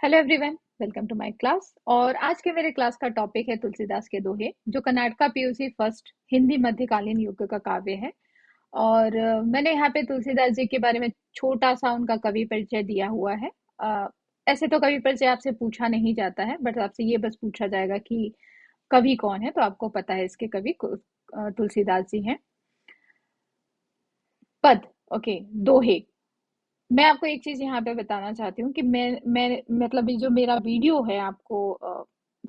Hello everyone, welcome to my class. और आज के मेरे क्लास का टॉपिक है तुलसीदास के दोहे, जो कर्नाटका पीयूसी फर्स्ट हिंदी मध्यकालीन युग का काव्य है। और मैंने यहाँ पे तुलसीदास जी के बारे में छोटा सा उनका कवि परिचय दिया हुआ है। अ, ऐसे तो कवि परिचय आपसे पूछा नहीं जाता है, बट आपसे ये बस पूछा जाएगा कि कवि कौन है, तो आपको पता है इसके कवि तुलसीदास जी हैं। पद, ओके, दोहे। मैं आपको एक चीज यहाँ पे बताना चाहती हूँ कि मैं मतलब ये जो मेरा वीडियो है आपको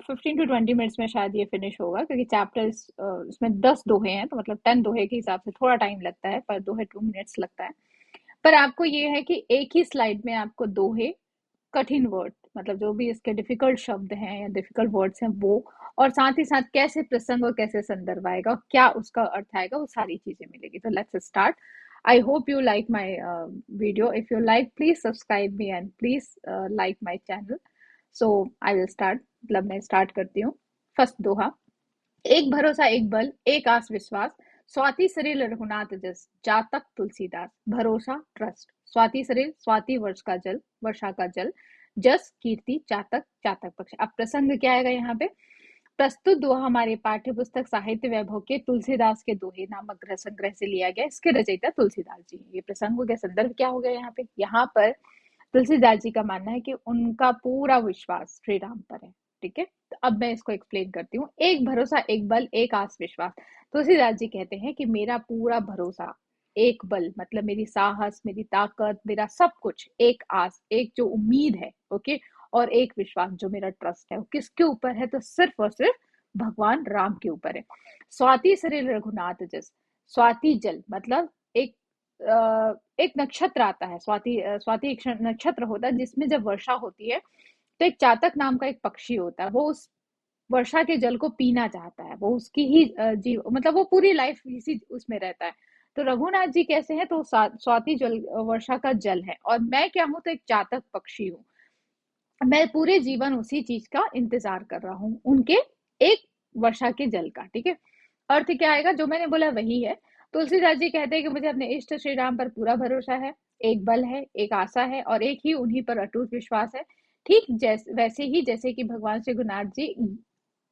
15 to 20 मिनट्स में शायद ये फिनिश होगा, क्योंकि चैप्टर इसमें 10 दोहे हैं, तो मतलब 10 दोहे के हिसाब से थोड़ा टाइम लगता है, पर दोहे 2 मिनट्स लगता है। पर आपको ये है कि एक ही स्लाइड में आपको दोहे, कठिन वर्ड, मतलब जो भी इसके डिफिकल्ट शब्द हैं या डिफिकल्ट वर्ड्स हैं वो, और साथ ही साथ कैसे प्रसंग और कैसे संदर्भ आएगा और क्या उसका अर्थ आएगा, वो सारी चीजें मिलेगी। तो let's start. I hope you like my video. If you like, please subscribe me and please like my channel. So I will start, मतलब मैं स्टार्ट करती हूँ। फर्स्ट दोहा। एक भरोसा एक बल एक आस विश्वास, स्वाति सरिल रघुनाथ जस, जातक तुलसीदास। भरोसा ट्रस्ट, स्वाति सरिल स्वाति वर्ष का जल, वर्षा का जल, जस कीर्ति, चातक चातक पक्ष। अब प्रसंग क्या आएगा यहाँ पे? प्रस्तुत दोहा हमारे पाठ्य पुस्तक साहित्य वैभव के तुलसीदास के दोहे नामक ग्रह संग्रह से लिया गया। इसके रचयिता तुलसीदास जी हैं। ये प्रसंग हो गया। संदर्भ क्या हो गया यहाँ पे? यहाँ पर तुलसीदास जी का मानना है कि उनका पूरा विश्वास श्री राम पर है। ठीक है, तो अब मैं इसको एक्सप्लेन करती हूँ। एक भरोसा एक बल एक आस विश्वास। तुलसीदास जी कहते हैं कि मेरा पूरा भरोसा, एक बल मतलब मेरी साहस, मेरी ताकत, मेरा सब कुछ, एक आस, एक जो उम्मीद है, ओके, और एक विश्वास जो मेरा ट्रस्ट है, वो किसके ऊपर है? तो सिर्फ और सिर्फ भगवान राम के ऊपर है। स्वाति सरिल रघुनाथ जस। स्वाति जल मतलब एक एक नक्षत्र आता है, स्वाति एक नक्षत्र होता है, जिसमें जब वर्षा होती है तो एक चातक नाम का एक पक्षी होता है, वो उस वर्षा के जल को पीना चाहता है। वो उसकी ही जीव, मतलब वो पूरी लाइफ इसी उसमें रहता है। तो रघुनाथ जी कैसे हैं? तो स्वाति जल वर्षा का जल है, और मैं क्या हूं? तो एक चातक पक्षी हूँ। मैं पूरे जीवन उसी चीज का इंतजार कर रहा हूँ, उनके एक वर्षा के जल का। ठीक है, अर्थ क्या आएगा? जो मैंने बोला वही है। तुलसीदास जी कहते हैं कि मुझे अपने इष्ट श्री राम पर पूरा भरोसा है, एक बल है, एक आशा है, और एक ही उन्हीं पर अटूट विश्वास है। ठीक वैसे ही जैसे कि भगवान श्री गुरुनाथ जी,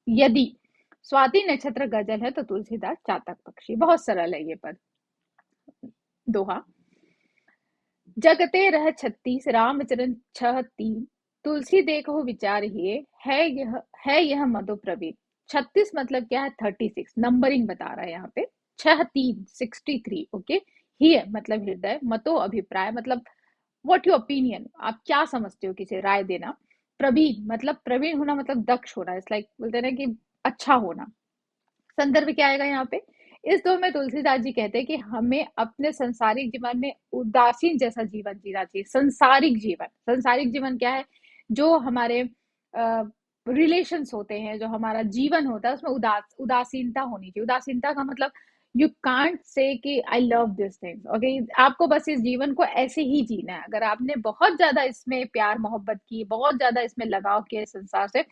यदि स्वाति नक्षत्र गजल है तो तुलसीदास चातक पक्षी। बहुत सरल है ये पद। दोहा। जगते रह 36 रामचरण छह तीन, तुलसी देखो विचार हिए, है यह मधु प्रवीण। 36 मतलब क्या है? 36 नंबरिंग बता रहा है यहाँ पे। छह तीन 63, ओके। ही मतलब हृदय, मतो अभिप्राय मतलब व्हाट योर ओपिनियन, आप क्या समझते हो, किसी राय देना। प्रवीण मतलब प्रवीण होना, मतलब दक्ष होना, इट्स लाइक बोलते हैं ना कि अच्छा होना। संदर्भ क्या आएगा यहाँ पे? इस दौर में तुलसीदास जी कहते हैं कि हमें अपने संसारिक जीवन में उदासीन जैसा जीवन जीना चाहिए। संसारिक जीवन, संसारिक जीवन क्या है? जो हमारे रिलेशंस होते हैं, जो हमारा जीवन होता है, उसमें उदासीनता होनी चाहिए। उदासीनता का मतलब यू कांट से कि I love this things, okay. आपको बस इस जीवन को ऐसे ही जीना है। अगर आपने बहुत ज्यादा इसमें प्यार मोहब्बत की, बहुत ज्यादा इसमें लगाव किया इस संसार से,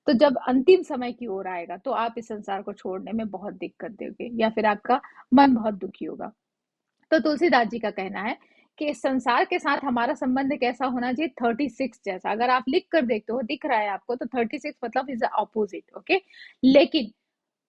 तो जब अंतिम समय की ओर आएगा तो आप इस संसार को छोड़ने में बहुत दिक्कत दोगे, या फिर आपका मन बहुत दुखी होगा। तो तुलसीदास जी का कहना है कि इस संसार के साथ हमारा संबंध कैसा होना चाहिए? 36 जैसा। अगर आप लिख कर देखते हो, दिख रहा है आपको, तो 36 मतलब इज ऑपोजिट, ओके। लेकिन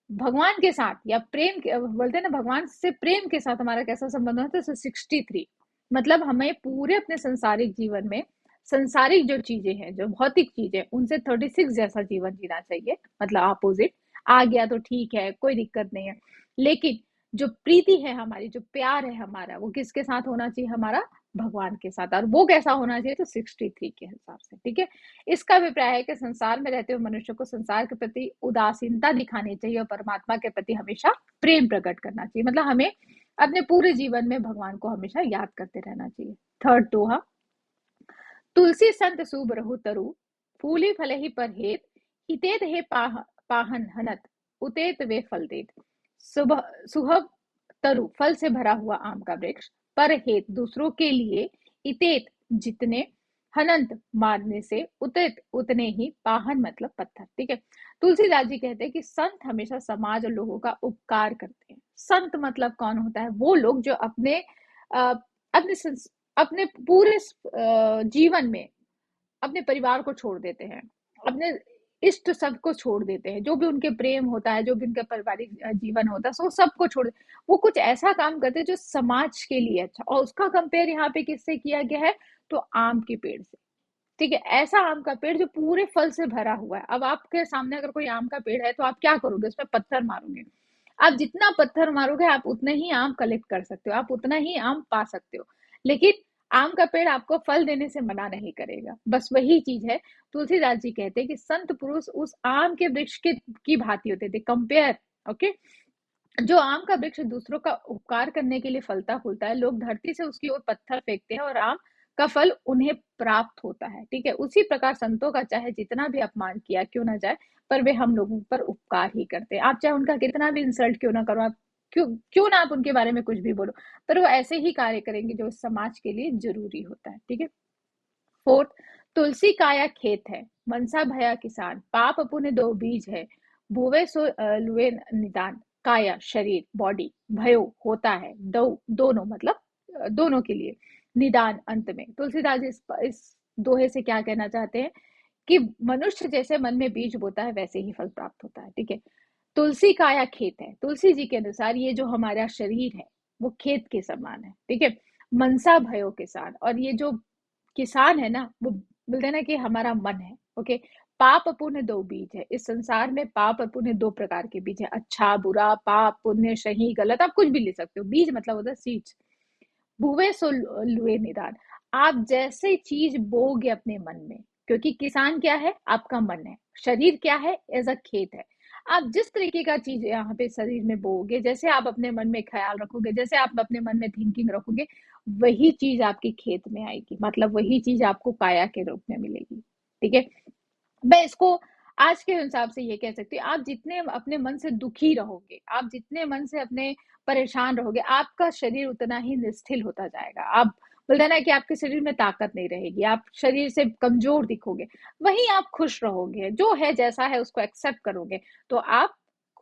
भगवान के साथ या प्रेम बोलते हैं ना, भगवान से प्रेम के साथ हमारा कैसा संबंध होता है? तो 63 मतलब हमें पूरे अपने संसारिक जीवन में, संसारिक जो चीजें हैं, जो भौतिक चीजें, उनसे 36 जैसा जीवन जीना चाहिए, मतलब अपोजिट। आ गया तो ठीक है, कोई दिक्कत नहीं है। लेकिन जो प्रीति है हमारी, जो प्यार है हमारा, वो किसके साथ होना चाहिए? हमारा भगवान के साथ। और वो कैसा होना चाहिए? तो 63 के हिसाब से। ठीक है, इसका अभिप्राय है कि संसार में रहते हुए मनुष्य को संसार के प्रति उदासीनता दिखानी चाहिए और परमात्मा के प्रति हमेशा प्रेम प्रकट करना चाहिए। मतलब हमें अपने पूरे जीवन में भगवान को हमेशा याद करते रहना चाहिए। थर्ड दोहा। तुलसी संत सूब रहु तरु, फूली फले ही पर हेत, हितेत हे पाहन हनत, उतेत वे फल देत। सुबह सुहब तरु फल से भरा हुआ आम का वृक्ष, पर हेत दूसरों के लिए, इतेत जितने, हनंत मारने से, उतित उतने ही, पाहन मतलब पत्थर। ठीक है, तुलसीदास जी कहते हैं कि संत हमेशा समाज और लोगों का उपकार करते हैं। संत मतलब कौन होता है? वो लोग जो अपने अपने पूरे जीवन में अपने परिवार को छोड़ देते हैं, अपने इष्ट सबको छोड़ देते हैं, जो भी उनके प्रेम होता है, जो भी उनका पारिवारिक जीवन होता है, सो सबको छोड़, वो कुछ ऐसा काम करते हैं जो समाज के लिए अच्छा, और उसका कंपेयर यहाँ पे किससे किया गया है, तो आम के पेड़ से। ठीक है, ऐसा आम का पेड़ जो पूरे फल से भरा हुआ है। अब आपके सामने अगर कोई आम का पेड़ है तो आप क्या करोगे, उसमें पत्थर मारोगे। आप जितना पत्थर मारोगे आप उतना ही आम कलेक्ट कर सकते हो, आप उतना ही आम पा सकते हो। लेकिन आम का पेड़ आपको फल देने से मना नहीं करेगा। बस वही चीज है, तुलसीदास जी कहते हैं कि संत पुरुष उस आम के वृक्ष के की भांति होते थे, कंपेयर। ओके, जो आम का वृक्ष दूसरों का उपकार करने के लिए फलता फूलता है, लोग धरती से उसकी ओर पत्थर फेंकते हैं और आम का फल उन्हें प्राप्त होता है। ठीक है, उसी प्रकार संतों का चाहे जितना भी अपमान किया क्यों ना जाए, पर वे हम लोगों पर उपकार ही करते हैं। आप चाहे उनका कितना भी इंसल्ट क्यों ना करो, आप क्यों क्यों ना आप उनके बारे में कुछ भी बोलो, पर वो ऐसे ही कार्य करेंगे जो समाज के लिए जरूरी होता है। ठीक है। फोर्थ, तुलसी काया खेत है, मनसा भया किसान, पाप पुण्य दो बीज है, भुवे सो लुए निदान, काया शरीर बॉडी, भयो होता है, दो दोनों मतलब दोनों के लिए, निदान अंत में। तुलसीदास जी इस दोहे से क्या कहना चाहते हैं कि मनुष्य जैसे मन में बीज बोता है वैसे ही फल प्राप्त होता है। ठीक है, तुलसी काया खेत है, तुलसी जी के अनुसार ये जो हमारा शरीर है वो खेत के समान है। ठीक है, मनसा भयो किसान, और ये जो किसान है ना, वो बोलते हैं ना कि हमारा मन है। ओके, पाप पुण्य दो बीज है, इस संसार में पाप पुण्य दो प्रकार के बीज है, अच्छा बुरा, पाप पुण्य, सही गलत, आप कुछ भी ले सकते हो। बीज मतलब होता है सीड्स। भुवे सो लुए निदान, आप जैसे चीज बोगे अपने मन में, क्योंकि किसान क्या है, आपका मन है, शरीर क्या है, एज अ खेत है। आप जिस तरीके का चीज यहाँ पे शरीर में बोओगे, जैसे आप अपने मन में ख्याल रखोगे, जैसे आप अपने मन में थिंकिंग रखोगे, वही चीज आपके खेत में आएगी, मतलब वही चीज आपको काया के रूप में मिलेगी। ठीक है, मैं इसको आज के हिसाब से ये कह सकती हूँ, आप जितने अपने मन से दुखी रहोगे, आप जितने मन से अपने परेशान रहोगे, आपका शरीर उतना ही निस्थिल होता जाएगा। आप बोलते हैं ना कि आपके शरीर में ताकत नहीं रहेगी, आप शरीर से कमजोर दिखोगे। वहीं आप खुश रहोगे, जो है जैसा है उसको एक्सेप्ट करोगे, तो आप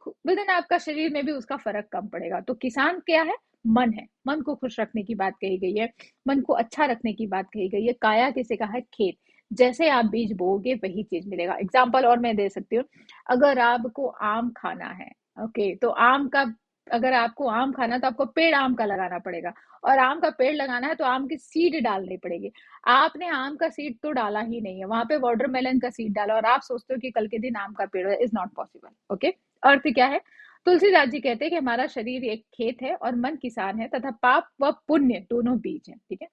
बोलते हैं ना आपका शरीर में भी उसका फर्क कम पड़ेगा। तो किसान क्या है, मन है, मन को खुश रखने की बात कही गई है, मन को अच्छा रखने की बात कही गई है। काया किसे कहा है, खेत, जैसे आप बीज बोओगे वही चीज मिलेगा। एग्जाम्पल और मैं दे सकती हूँ, अगर आपको आम खाना है, ओके, तो आम का, अगर आपको आम खाना है तो आपको पेड़ आम का लगाना पड़ेगा, और आम का पेड़ लगाना है तो आम की सीड डालनी पड़ेगी। आपने आम का सीड तो डाला ही नहीं है, वहां पे वाटरमेलन का सीड डाला और आप सोचते हो कि कल के दिन आम का पेड़, इज नॉट पॉसिबल। ओके, अर्थ क्या है, तुलसीदास जी कहते हैं कि हमारा शरीर एक खेत है और मन किसान है, तथा पाप व पुण्य दोनों बीज है। ठीक है,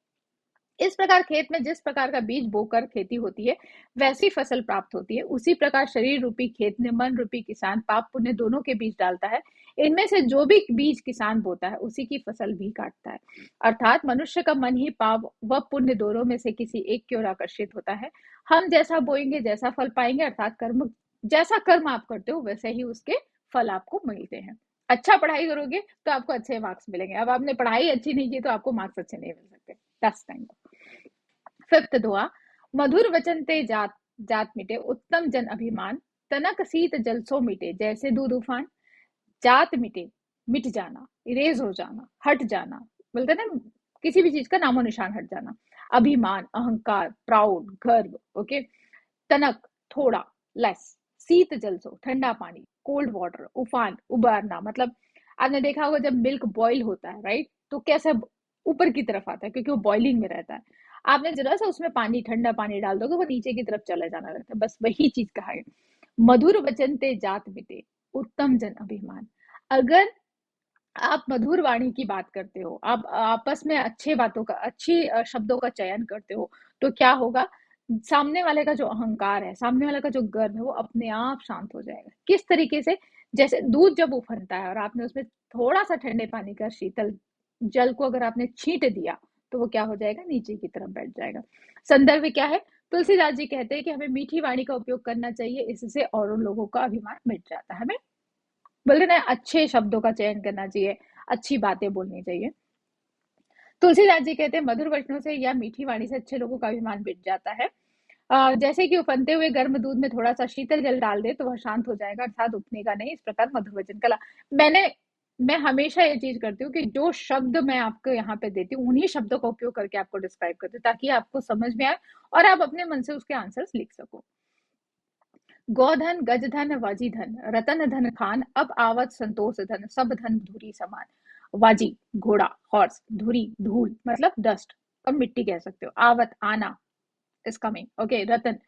इस प्रकार खेत में जिस प्रकार का बीज बोकर खेती होती है वैसी फसल प्राप्त होती है, उसी प्रकार शरीर रूपी खेत में मन रूपी किसान पाप पुण्य दोनों के बीज डालता है। इनमें से जो भी बीज किसान बोता है उसी की फसल भी काटता है। अर्थात मनुष्य का मन ही पाप व पुण्य दोनों में से किसी एक की ओर आकर्षित होता है। हम जैसा बोएंगे जैसा फल पाएंगे, अर्थात कर्म, जैसा कर्म आप करते हो वैसे ही उसके फल आपको मिलते हैं। अच्छा पढ़ाई करोगे तो आपको अच्छे मार्क्स मिलेंगे, अब आपने पढ़ाई अच्छी नहीं की तो आपको मार्क्स अच्छे नहीं मिल सकते। दस टाइम। फिफ्थ दुआ, मधुर वचन ते जात जात मिटे, उत्तम जन अभिमान, तनक सीत जल सो मिटे, जैसे दूध उफान। जात मिटे, मिट जाना, इरेज हो जाना, हट जाना, बोलते हैं ना किसी भी चीज का नामो निशान हट जाना। अभिमान, अहंकार, प्राउड, गर्व। ओके, तनक, थोड़ा, लेस। शीत जल सो, ठंडा पानी, कोल्ड वाटर, उफान, उबारना, मतलब आपने देखा होगा जब मिल्क बॉईल होता है, राइट, तो कैसे ऊपर की तरफ आता है, क्योंकि वो बॉइलिंग में रहता है। आपने जरा सा उसमें पानी, ठंडा पानी डाल दोगे वो नीचे की तरफ चला जाना रहता है, बस वही चीज कहा है। मधुर वचन ते जात मिटे, उत्तम जन अभिमान। अगर आप मधुर वाणी की बात करते हो, आप आपस में अच्छे बातों का, अच्छी शब्दों का चयन करते हो, तो क्या होगा, सामने वाले का जो अहंकार है, सामने वाले का जो गर्व है, वो अपने आप शांत हो जाएगा। किस तरीके से, जैसे दूध जब उफनता है और आपने उसमें थोड़ा सा ठंडे पानी का शीतल जल को अगर आपने छींट दिया, तो वो क्या हो जाएगा, नीचे की तरफ बैठ जाएगा। संदर्भ क्या है, तुलसीदास जी कहते हैं कि हमें मीठी वाणी का उपयोग करना चाहिए, इससे और लोगों का अभिमान मिट जाता है। हमें बोलते ना अच्छे शब्दों का चयन करना चाहिए, अच्छी बातें बोलनी चाहिए। तुलसीदास जी कहते हैं मधुर वचनों से या मीठी वाणी से अच्छे लोगों का अभिमान मिट जाता है। जैसे कि उफनते हुए गर्म दूध में थोड़ा सा शीतल जल डाल दे तो वह शांत हो जाएगा, अर्थात उठने का नहीं, इस प्रकार मधुर वचन कला। मैंने मैं हमेशा ये चीज करती हूँ कि जो शब्द मैं आपको यहाँ पे देती हूँ उन्हीं शब्दों का उपयोग करके आपको डिस्क्राइब करती हूँ, ताकि आपको समझ में आए और आप अपने मन से उसके आंसर्स लिख सको। गोधन गजधन वाजीधन रतन धन खान, अब आवत संतोष धन, सब धन धूरी समान। वाजी घोड़ा, हॉर्स, धूरी धूल मतलब डस्ट और मिट्टी कह सकते हो, आवत आना इज कमिंग, ओके। रतन,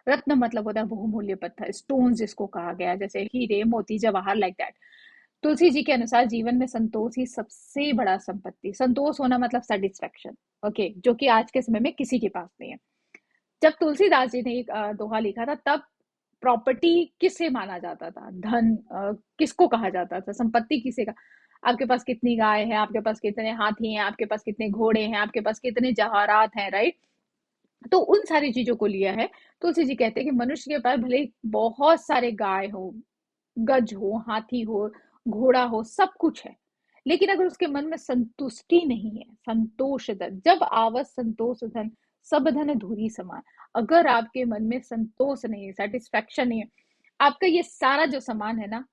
रत्न मतलब होता है बहुमूल्य पत्थर, स्टोन जिसको कहा गया है, जैसे हीरे मोती जवाहर, लाइक दैट। तुलसी जी के अनुसार जीवन में संतोष ही सबसे बड़ा संपत्ति, संतोष होना मतलब सेटिस्फेक्शन, ओके, जो कि आज के समय में किसी के पास नहीं है। जब तुलसीदास जी ने एक दोहा लिखा था, तब प्रॉपर्टी किसे माना जाता था, धन किसको कहा जाता था, संपत्ति किसे का, आपके पास कितनी गाय है, आपके पास कितने हाथी हैं, आपके पास कितने घोड़े हैं, आपके पास कितने जवाहरात हैं, राइट। तो उन सारी चीजों को लिया है। तुलसी जी कहते हैं कि मनुष्य के पास भले ही बहुत सारे गाय हो, गज हो, हाथी हो, घोड़ा हो, सब कुछ है, लेकिन अगर उसके मन में संतुष्टि नहीं है, संतोष धन, जब आवत संतोष धन, सब धन धूरी समान। अगर आपके मन में संतोष नहीं है, सेटिस्फेक्शन नहीं है, आपका ये सारा जो सामान है ना,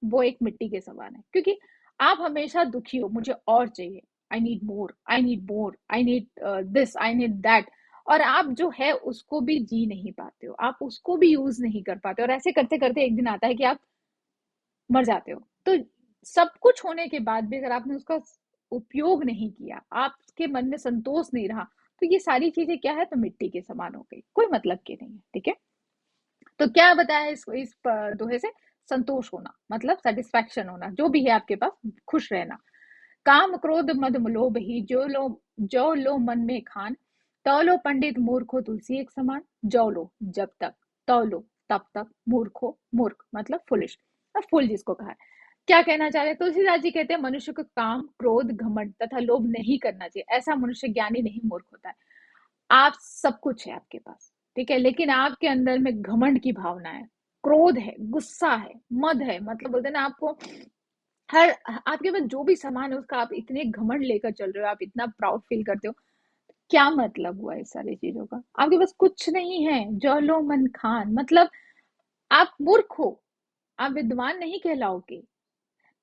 वो एक मिट्टी के समान है, क्योंकि आप हमेशा दुखी हो, मुझे और चाहिए, I need more, I need more, I need this, I need that. और आप जो है उसको भी जी नहीं पाते हो, आप उसको भी यूज नहीं कर पाते, और ऐसे करते करते एक दिन आता है कि आप मर जाते हो। तो सब कुछ होने के बाद भी अगर आपने उसका उपयोग नहीं किया, आपके मन में संतोष नहीं रहा, तो ये सारी चीजें क्या है, तो मिट्टी के समान हो गई, कोई मतलब की नहीं है, ठीक है। तो क्या बताया इस दोहे से, संतोष होना मतलब सेटिस्फैक्शन होना, जो भी है आपके पास, खुश रहना। काम क्रोध मद लोभ ही, जो लो मन में खान, तौ लो पंडित मूर्खो तुलसी एक समान। जो लो जब तक, तौ लो तब तक, मूर्खो मूर्ख मतलब फुलिश, फुल जिसको कहा है। क्या कहना चाह रहे हैं तुलसीदास जी, कहते हैं मनुष्य को काम क्रोध घमंड तथा लोभ नहीं करना चाहिए, ऐसा मनुष्य ज्ञानी नहीं मूर्ख होता है। आप सब कुछ है आपके पास, ठीक है, लेकिन आपके अंदर में घमंड की भावना है, क्रोध है, गुस्सा है, मद है, मतलब बोलते हैं ना आपको, हर आपके पास जो भी सामान है उसका आप इतने घमंड लेकर चल रहे हो, आप इतना प्राउड फील करते हो, क्या मतलब हुआ इस सारी चीजों का, आपके पास कुछ नहीं है। जो लो मन खान मतलब आप मूर्ख हो, आप विद्वान नहीं कहलाओगे।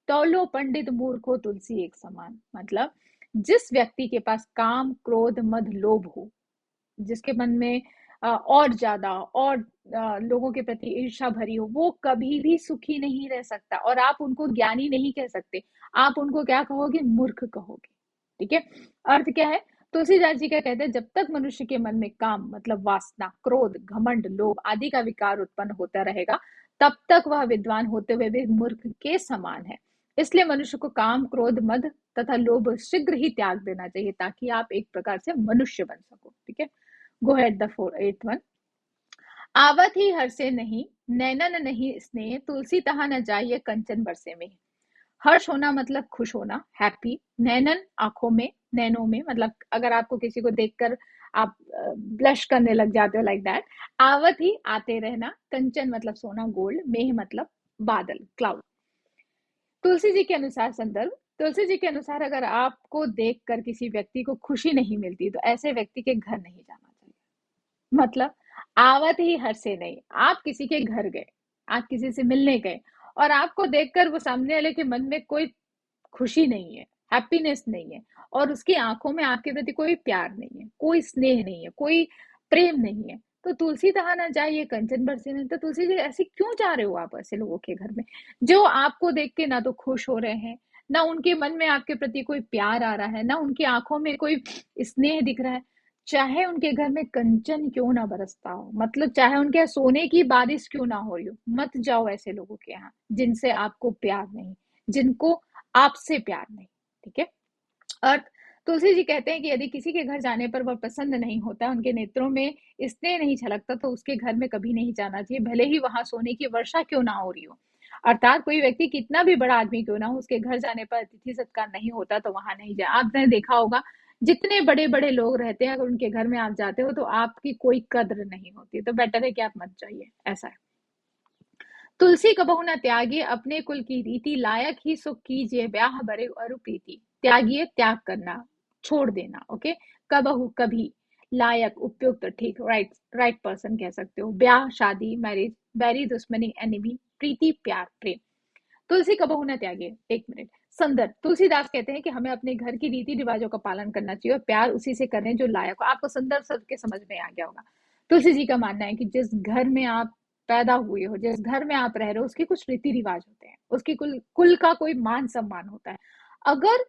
तौलो पंडित मूर्ख हो तुलसी एक समान मतलब जिस व्यक्ति के पास काम क्रोध मद लोभ हो, जिसके मन में और ज्यादा और लोगों के प्रति ईर्ष्या भरी हो, वो कभी भी सुखी नहीं रह सकता, और आप उनको ज्ञानी नहीं कह सकते, आप उनको क्या कहोगे, मूर्ख कहोगे, ठीक है। अर्थ क्या है, तुलसीदास जी का कहते हैं, जब तक मनुष्य के मन में काम मतलब वासना, क्रोध, घमंड, लोभ आदि का विकार उत्पन्न होता रहेगा, तब तक वह विद्वान होते हुए भी मूर्ख के समान है। इसलिए मनुष्य को काम क्रोध मद तथा लोभ शीघ्र ही त्याग देना चाहिए, ताकि आप एक प्रकार से मनुष्य बन सको, ठीक है। Go head the four eight one. आवत ही हर से नहीं, नैनन नहीं स्नेह, तुलसी तहा न जाइए कंचन बरसे में। हर्ष होना मतलब खुश होना, हैप्पी। नैनन आंखों में, नैनों में मतलब अगर आपको किसी को देखकर आप ब्लश करने लग जाते हो, लाइक दैट। आवत ही आते रहना, कंचन मतलब सोना गोल्ड, मेह मतलब बादल क्लाउड। तुलसी जी के अनुसार संदर्भ, तुलसी जी के अनुसार अगर आपको देखकर किसी व्यक्ति को खुशी नहीं मिलती, तो ऐसे व्यक्ति के घर नहीं जाना चाहिए। मतलब आवत ही हर से नहीं, आप किसी के घर गए, आप किसी से मिलने गए, और आपको देखकर वो सामने वाले के मन में कोई खुशी नहीं है, हैप्पीनेस नहीं है, और उसकी आंखों में आपके प्रति कोई प्यार नहीं है, कोई स्नेह नहीं है, कोई प्रेम नहीं है, तो तुलसी तहा ना जाइए कंचन बरसे नहीं। तो तुलसी जी ऐसे क्यों जा रहे हो आप ऐसे लोगों के घर में, जो आपको देख के ना तो खुश हो रहे हैं, ना उनके मन में आपके प्रति कोई प्यार आ रहा है, ना उनकी आंखों में कोई स्नेह दिख रहा है। चाहे उनके घर में कंचन क्यों ना बरसता हो, मतलब चाहे उनके यहाँ सोने की बारिश क्यों ना हो रही हो, मत जाओ ऐसे लोगों के यहाँ जिनसे आपको प्यार नहीं, जिनको आपसे प्यार नहीं, ठीक है। और तुलसी जी कहते हैं कि यदि किसी के घर जाने पर वह प्रसन्न नहीं होता, उनके नेत्रों में स्नेह नहीं छलकता, तो उसके घर में कभी नहीं जाना चाहिए, भले ही वहां सोने की वर्षा क्यों ना हो रही हो। अर्थात कोई व्यक्ति कितना भी बड़ा आदमी क्यों ना हो, उसके घर जाने पर अतिथि सत्कार नहीं होता तो वहां नहीं जाए। आपने देखा होगा जितने बड़े बड़े लोग रहते हैं, अगर उनके घर में आप जाते हो तो आपकी कोई कद्र नहीं होती, तो बेटर है कि आप मत जाइए, ऐसा है। तुलसी कबहु न त्यागिए अपने कुल की रीति, लायक ही सुख कीजिए ब्याह बरे अरु प्रीति। त्यागिए त्याग करना, छोड़ देना, ओके। कबहु कभी, लायक उपयुक्त, ठीक, राइट, राइट पर्सन कह सकते हो, ब्याह शादी मैरिज, बैरी दुश्मनी एनिमी, प्रीति प्यार प्रेम। तुलसी कबहु न त्यागे, एक मिनट, संदर्भ, तुलसीदास कहते हैं कि हमें अपने घर की रीति रिवाजों का पालन करना चाहिए और प्यार उसी से करें जो लायक हो। आपको संदर्भ सबके समझ में आ गया होगा। तुलसी जी का मानना है कि जिस घर में आप पैदा हुए हो, जिस घर में आप रह रहे हो, उसके कुछ रीति रिवाज होते हैं, उसकी कुल कुल का कोई मान सम्मान होता है। अगर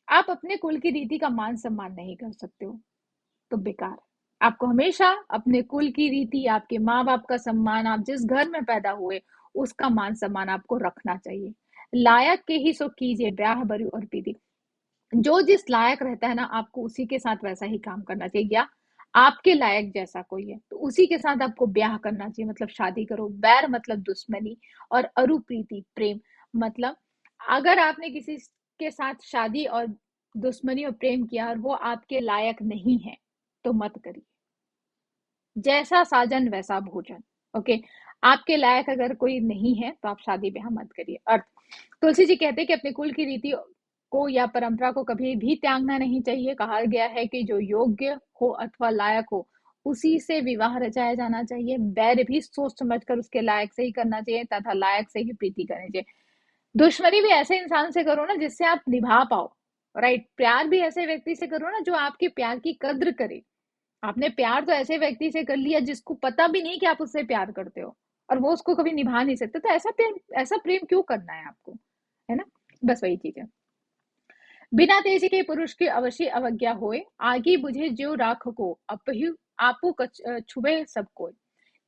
आप अपने कुल की रीति का मान सम्मान नहीं कर सकते हो तो बेकार। आपको हमेशा अपने कुल की रीति, आपके माँ बाप का सम्मान, आप जिस घर में पैदा हुए उसका मान सम्मान आपको रखना चाहिए। लायक के ही सो कीजिए ब्याह बरु और पीती। जो जिस लायक रहता है ना, आपको उसी के साथ वैसा ही काम करना चाहिए। या आपके लायक जैसा कोई है तो उसी के साथ आपको ब्याह करना चाहिए, मतलब शादी करो। बैर मतलब दुश्मनी, और अरु प्रीति प्रेम, मतलब अगर आपने किसी के साथ शादी और दुश्मनी और प्रेम किया और वो आपके लायक नहीं है तो मत करिए। जैसा साजन वैसा भोजन। ओके, आपके लायक अगर कोई नहीं है तो आप शादी ब्याह मत करिए। अर्थ, तुलसी जी कहते हैं कि अपने कुल की रीति को या परंपरा को कभी भी त्यागना नहीं चाहिए। कहा गया है कि जो योग्य हो अथवा लायक हो उसी से विवाह रचाया जाना चाहिए। बैर भी सोच समझकर उसके लायक से ही करना चाहिए तथा लायक से ही प्रीति करनी चाहिए। दुश्मनी भी ऐसे इंसान से करो ना जिससे आप निभा पाओ, राइट। प्यार भी ऐसे व्यक्ति से करो ना जो आपके प्यार की कद्र करे। आपने प्यार तो ऐसे व्यक्ति से कर लिया जिसको पता भी नहीं कि आप उससे प्यार करते हो और वो उसको कभी निभा नहीं सकते, तो ऐसा प्रेम क्यों करना है आपको, है ना। बस वही चीज है। बिना तेज के पुरुष की अवश्य अवज्ञा होए, आगे बुझे ज्यों राख को अपहु आपू छुए सब कोई।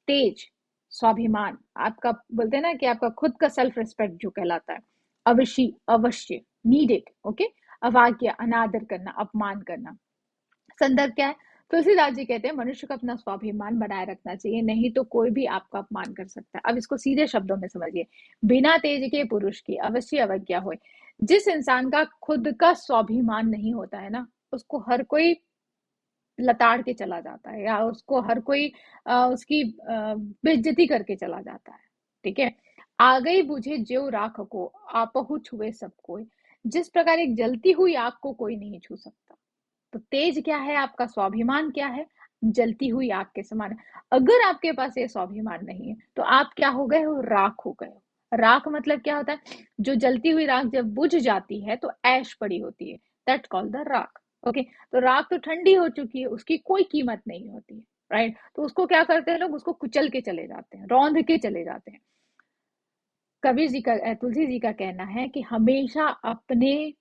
तेज, स्वाभिमान, आपका बोलते हैं ना कि आपका खुद का सेल्फ रिस्पेक्ट जो कहलाता है। अवश्य, अवश्य, नीडेड, ओके। अवाज्ञा, अनादर करना, अपमान करना। संदर्भ क्या है? तुलसीदास जी कहते हैं मनुष्य को अपना स्वाभिमान बनाए रखना चाहिए, नहीं तो कोई भी आपका अपमान कर सकता है। अब इसको सीधे शब्दों में समझिए। बिना तेज के पुरुष की अवश्य अवज्ञा हो। जिस इंसान का खुद का स्वाभिमान नहीं होता है ना, उसको हर कोई लताड़ के चला जाता है या उसको हर कोई उसकी बेइज्जती करके चला जाता है। ठीक है। आ गई बुझे ज्यों राख को आपहु छुए सब कोई। जिस प्रकार एक जलती हुई आग को कोई नहीं छू सकता, तो तेज क्या है, आपका स्वाभिमान क्या है, जलती हुई आग के समान है। अगर आपके पास ये स्वाभिमान नहीं है तो आप क्या हो गए हो, राख हो गए हो। राख मतलब क्या होता है, जो जलती हुई राख जब बुझ जाती है तो ऐश पड़ी होती है, दैट कॉल्ड द राख। ओके, तो राख तो ठंडी हो चुकी है, उसकी कोई कीमत नहीं होती है, राइट। तो उसको क्या करते हैं लोग, उसको कुचल के चले जाते हैं, रौंद के चले जाते हैं। कबीर जी का तुलसी जी का कहना है कि हमेशा अपने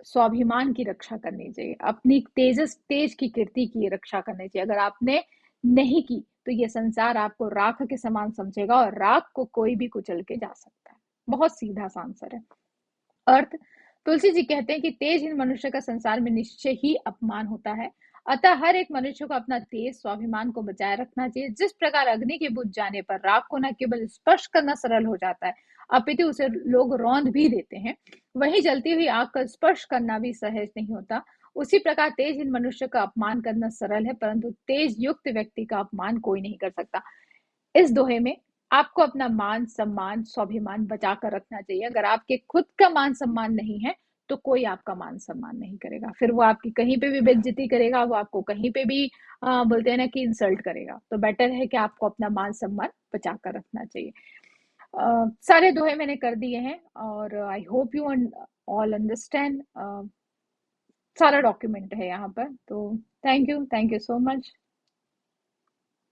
स्वाभिमान की रक्षा करनी चाहिए, अपनी तेज की कीर्ति की रक्षा करनी चाहिए। अगर आपने नहीं की तो ये संसार आपको राख के समान समझेगा और राख को कोई भी कुचल के जा सकता है। बहुत सीधा सा आंसर है। अर्थ, तुलसी जी कहते हैं कि तेजहीन मनुष्य का संसार में निश्चय ही अपमान होता है। अतः हर एक मनुष्य को अपना तेज स्वाभिमान को बचाए रखना चाहिए। जिस प्रकार अग्नि के बुझ जाने पर राख को न केवल स्पर्श करना सरल हो जाता है अपितु उसे लोग रौंद भी देते हैं, वहीं जलती हुई आग का स्पर्श करना भी सहज नहीं होता। उसी प्रकार तेजहीन मनुष्य का अपमान करना सरल है, परंतु तेज युक्त व्यक्ति का अपमान कोई नहीं कर सकता। इस दोहे में आपको अपना मान सम्मान स्वाभिमान बचा कर रखना चाहिए। अगर आपके खुद का मान सम्मान नहीं है तो कोई आपका मान सम्मान नहीं करेगा, फिर वो आपकी कहीं पे भी बेइज्जती करेगा, वो आपको कहीं पे भी बोलते हैं ना कि इंसल्ट करेगा। तो बेटर है कि आपको अपना मान सम्मान बचा कर रखना चाहिए। सारे दोहे मैंने कर दिए हैं और I hope you all understand. सारा डॉक्यूमेंट है यहाँ पर, तो थैंक यू सो मच।